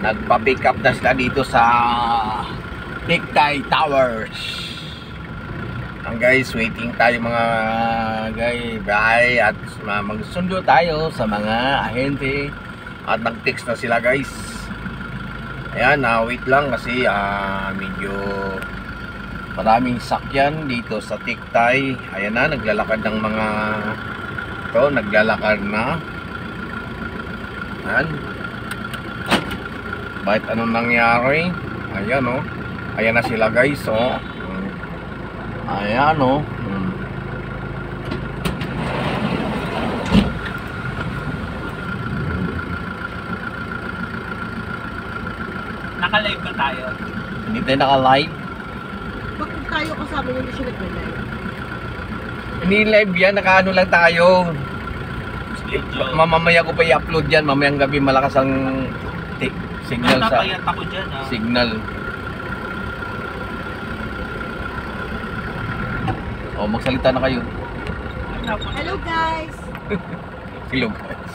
Nagpa-pick up na sila dito sa Tiktai Towers. Guys, waiting tayo mga guys, bye, at magsundo tayo sa mga ahente at nag-text na sila guys. Ayan, wait lang kasi medyo maraming sakyan dito sa Tiktai. Ayan na, naglalakad ng mga ito, naglalakad na. Ayan. Bakit anong nangyari? Ayan o. Ayan na sila guys o. Ayan o. Naka-live ba tayo? Hindi tayo naka-live. Bakit tayo kasama nyo na siya nag-live? Hindi live yan, naka-ano lang tayo. Mamamaya ko pa i-upload yan. Mamayang gabi malakas ang signal sa ako dyan, signal. O, magsalita na kayo. Hello guys! Hello guys.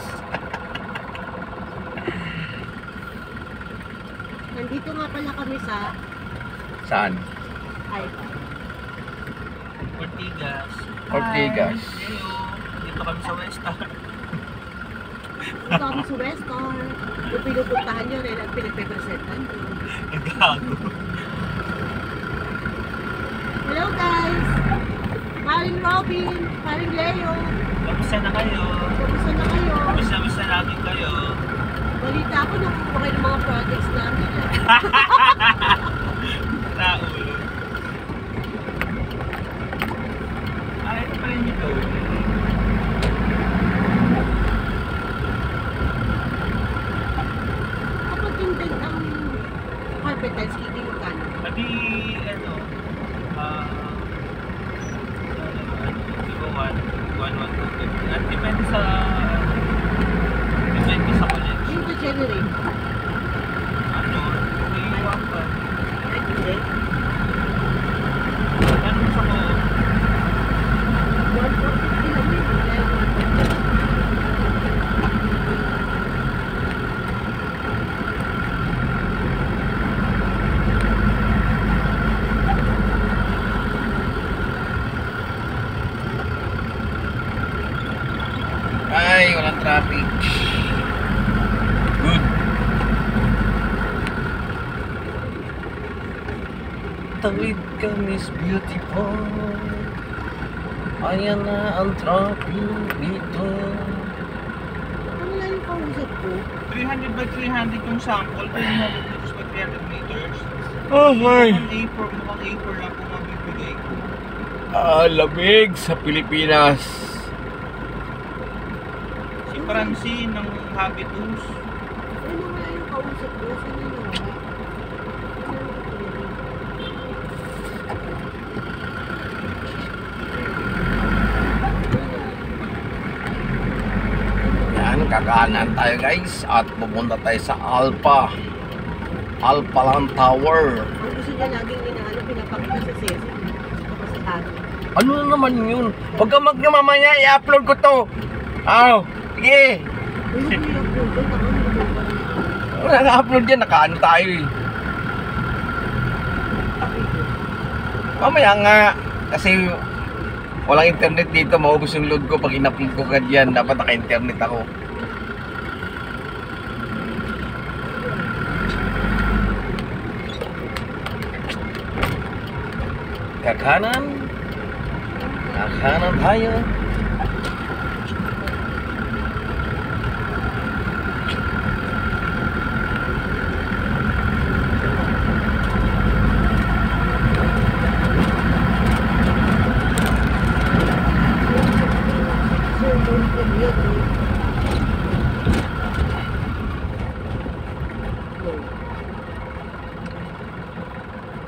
Nandito nga pala kami sa Saan? Ortigas. Ortigas. Hello. Dito kami sa Westar. Dito kami sa Westar. Yung pinupuntahan nyo rin at pinagpe-presentan nyo. Nagkago. Hello guys! Paring Robin, paring Leo. Kamusta na kayo? Kamusta na kayo? Kamusta natin kayo? Balita ako nakukuha kayo ng mga projects namin. Naulo. Ay, ito pa rin ito. Kapag yung din ang carpet tiles, kikilukan. Pati, ano, at depende sa college. Yung to generate. Ano, may iwan pa. Hindi. Ano sa ko? 140 lang yun. Ay, walang traffic. Good. Tawid ka, Miss Beautiful. Ayan na ang traffic dito. Ano na yung kausap ko? 300 by 300 yung sample, 300 meters by 300 meters. Oh my. Mukhang A4 lang po mabibigay ko. Lamig sa Pilipinas. Si Francine ng Habitus. Ano wala yung kausap ko? Sino yung wala? Yan, kakaanan tayo guys at pupunta tayo sa Alpha Land Tower. Ang gusto niya laging inaano, pinapakita sa sesi. Kapasihan. Ano na naman yun? Huwag ka mamaya, i-upload ko to. Sige. Ano ko yung upload? Wala na-upload yan, nakaano tayo eh. Mamaya nga, kasi walang internet dito, maubos yung load ko pag in-upload ko ka dyan, dapat naka-internet ako. Kakanan tayo.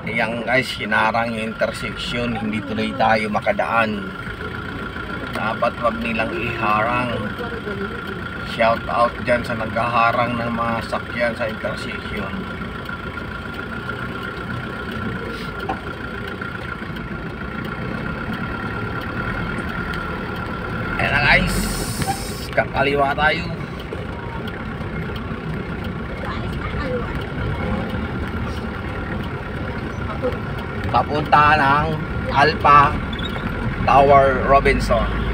Ayan guys, hinarang yung intersection, hindi tuloy tayo makadaan. Dapat wag nilang iharang. Shout out dyan sa naghaharang ng mga sakyan sa intersection. Ayan na guys, kakaliwa tayo. Guys, kakaliwa. Papunta. papunta ng Alpha Tower Robinson.